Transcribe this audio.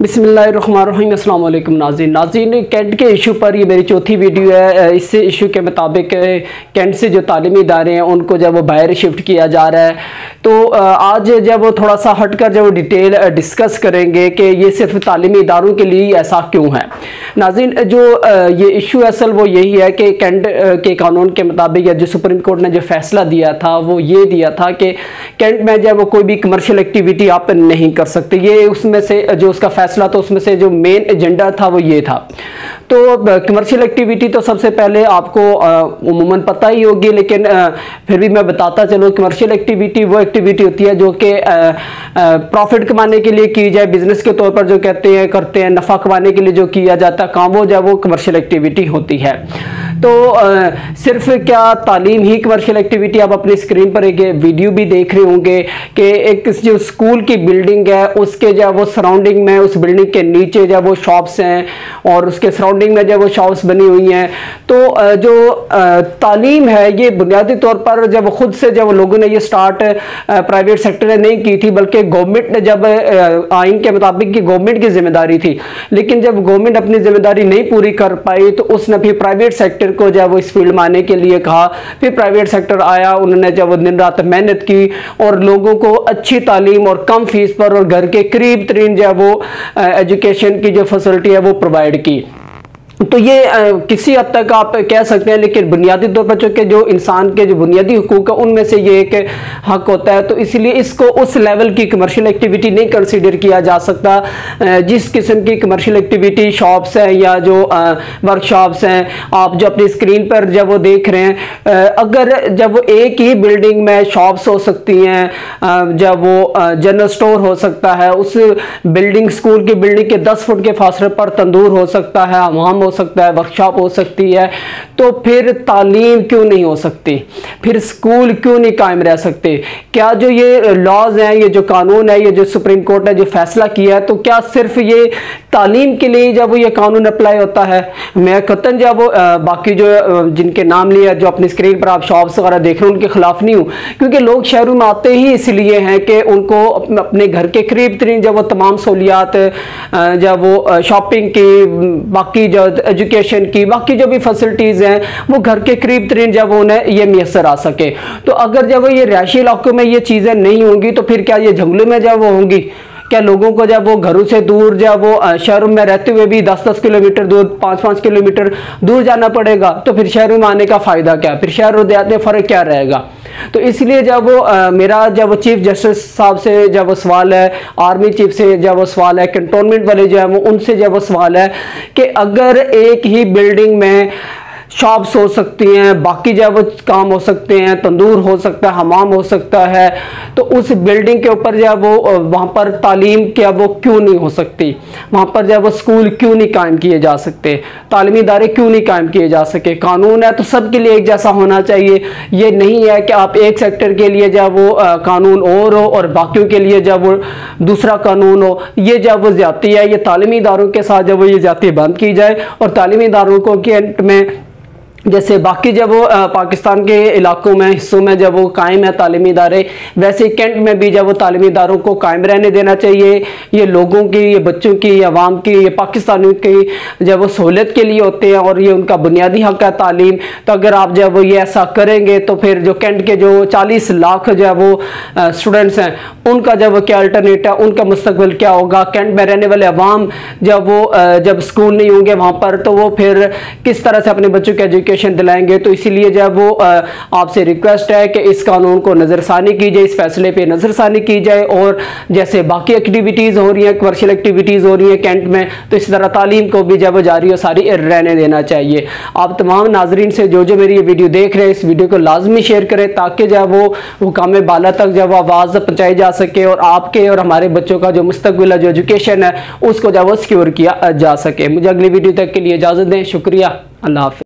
बिस्मिल्लाहिर्रहमानिर्रहीम। अस्सलाम वालेकुम नाज़रीन, कैंट के इशू पर ये मेरी चौथी वीडियो है। इस इशू के मुताबिक कैंट से जो तालीमी इदारे हैं उनको जब वो बाहर शिफ्ट किया जा रहा है, तो आज जब वो थोड़ा सा हटकर जब वो डिटेल डिस्कस करेंगे कि ये सिर्फ तालीमी इदारों के लिए ऐसा क्यों है। नाज़रीन, जो ये इशू असल वो यही है कि कैंट के कानून के मुताबिक या जो सुप्रीम कोर्ट ने जो फैसला दिया था वो ये दिया था कि कैंट में जब वो कोई भी कमर्शियल एक्टिविटी आप नहीं कर सकते। ये उसमें से जो उसका फैसला, तो उसमें से जो मेन एजेंडा था वो ये था। तो कमर्शियल एक्टिविटी तो सबसे पहले आपको उमूमन पता ही होगी, लेकिन फिर भी मैं बताता चलूँ। कमर्शियल एक्टिविटी वो एक्टिविटी होती है जो कि प्रॉफिट कमाने के लिए की जाए, बिजनेस के तौर पर जो करते हैं नफ़ा कमाने के लिए जो किया जाता है काम, वो जो वो कमर्शियल एक्टिविटी होती है। तो सिर्फ क्या तालीम ही कमर्शियल एक्टिविटी? आप अपनी स्क्रीन पर एक वीडियो भी देख रहे होंगे कि एक जो स्कूल की बिल्डिंग है उसके जब वो सराउंडिंग में, उस बिल्डिंग के नीचे जब वो शॉप्स हैं और उसके सराउंडिंग में जब वो शॉप्स बनी हुई हैं, तो जो तालीम है ये बुनियादी तौर पर जब खुद से जब लोगों ने ये स्टार्ट प्राइवेट सेक्टर ने नहीं की थी, बल्कि गवर्नमेंट ने जब आइन के मुताबिक गवर्नमेंट की जिम्मेदारी थी, लेकिन जब गवर्नमेंट अपनी जिम्मेदारी नहीं पूरी कर पाई तो उसने फिर प्राइवेट सेक्टर को जब वो इस फील्ड में आने के लिए कहा। फिर प्राइवेट सेक्टर आया, उन्होंने जब वो दिन रात मेहनत की और लोगों को अच्छी तालीम और कम फीस पर और घर के करीब तरीन जब वो एजुकेशन की जो फैसिलिटी है वो प्रोवाइड की। तो ये किसी हद तक आप कह सकते हैं, लेकिन बुनियादी तौर पर चूंकि जो इंसान के जो बुनियादी हुकूक है उनमें से ये एक हक होता है, तो इसलिए इसको उस लेवल की कमर्शियल एक्टिविटी नहीं कंसीडर किया जा सकता। जिस किस्म की कमर्शियल एक्टिविटी शॉप्स हैं या जो वर्कशॉप्स हैं, आप जो अपनी स्क्रीन पर जब वो देख रहे हैं, अगर जब वो एक ही बिल्डिंग में शॉप्स हो सकती हैं, जब वो जनरल स्टोर हो सकता है, उस बिल्डिंग स्कूल की बिल्डिंग के 10 फुट के फासले पर तंदूर हो सकता है, हमाम हो सकता है, वर्कशॉप हो सकती है, तो फिर तालीम क्यों नहीं हो सकती? फिर स्कूल क्यों नहीं कायम रह सकते? क्या जो ये लॉज हैं, ये जो कानून है, ये जो सुप्रीम कोर्ट ने जो फैसला किया है, तो क्या सिर्फ ये तालीम के लिए जब ये कानून अप्लाई होता है? मैं कतन जब वो बाकी जो जिनके नाम लिए जो अपनी स्क्रीन पर आप शॉप्स वगैरह देख रहे हैं उनके खिलाफ नहीं हूँ, क्योंकि लोग शहरों में आते ही इसलिए हैं कि उनको अपने घर के करीब तरीन जब वो तमाम सहूलियात, जब वो शॉपिंग की, बाकी जो एजुकेशन की, बाकी जो भी फैसिलिटीज़ हैं वो घर के करीब तरीन जब उन्हें ये मैसर आ सके। तो अगर जब ये रिहायशी इलाकों में ये चीज़ें नहीं होंगी तो फिर क्या ये जंगलों में जब वो होंगी? क्या लोगों को जब वो घरों से दूर, जब वो शहरों में रहते हुए भी 10-10 किलोमीटर दूर, 5-5 किलोमीटर दूर जाना पड़ेगा, तो फिर शहरों में आने का फ़ायदा क्या? फिर शहर और देहात में फ़र्क क्या रहेगा? तो इसलिए जब वो मेरा जब वो चीफ जस्टिस साहब से जब वो सवाल है, आर्मी चीफ से जब वो सवाल है, कंटोनमेंट वाले जो है वो उनसे जब वो सवाल है कि अगर एक ही बिल्डिंग में शॉप्स हो सकती हैं, बाकी जब वो काम हो सकते हैं, तंदूर हो सकता है, हमाम हो सकता है, तो उस बिल्डिंग के ऊपर जब वो वहाँ पर तालीम क्या वो क्यों नहीं हो सकती? वहाँ पर जब वो स्कूल क्यों नहीं कायम किए जा सकते? तालीमी इदारे क्यों नहीं कायम किए जा सके? कानून है तो सबके लिए एक जैसा होना चाहिए। ये नहीं है कि आप एक सेक्टर के लिए जब वो कानून और हो और बाकियों के लिए जब वो दूसरा कानून हो। ये जब वो ज्यादती है, ये तालीमी इदारों के साथ जब वो ये ज्यादती बंद की जाए और तालीमी इदारों को के अंत में जैसे बाकी जब वो पाकिस्तान के इलाकों में, हिस्सों में जब वो कायम है तालीमी इदारे, वैसे कैंट में भी जब वो तालीमी इदारों को कायम रहने देना चाहिए। ये लोगों की, ये बच्चों की, ये अवाम की, ये पाकिस्तानियों की जब वो सहूलियत के लिए होते हैं और ये उनका बुनियादी हक है तालीम। तो अगर आप जब वो ये ऐसा करेंगे तो फिर जो कैंट के जो 40 लाख जो है वो स्टूडेंट्स हैं उनका जब वो क्या अल्टरनेट है, उनका मुस्तकबिल क्या होगा? कैंट में रहने वाले अवाम जब वो जब स्कूल नहीं होंगे वहाँ पर, तो वो फिर किस तरह से अपने बच्चों के एजुकेशन दिलाएंगे? तो इसीलिए जब वो आपसे रिक्वेस्ट है कि इस कानून को नजरसानी की जाए, इस फैसले पे नजरसानी की जाए, और जैसे बाकी एक्टिविटीज हो रही हैं, कमर्शियल एक्टिविटीज हो रही हैं कैंट में, तो इस तरह तालीम को भी जब जारी और सारी रहने देना चाहिए। आप तमाम नाजरीन से जो मेरी ये वीडियो देख रहे हैं, इस वीडियो को लाजमी शेयर करें ताकि जब वो हुकाम बाला तक जब आवाज़ पहुँचाई जा सके और आपके और हमारे बच्चों का जो मुस्तकबिल है, जो एजुकेशन है, उसको जब वो सिक्योर किया जा सके। मुझे अगली वीडियो तक के लिए इजाज़त दें। शुक्रिया। अल्लाह हाफ़िज़।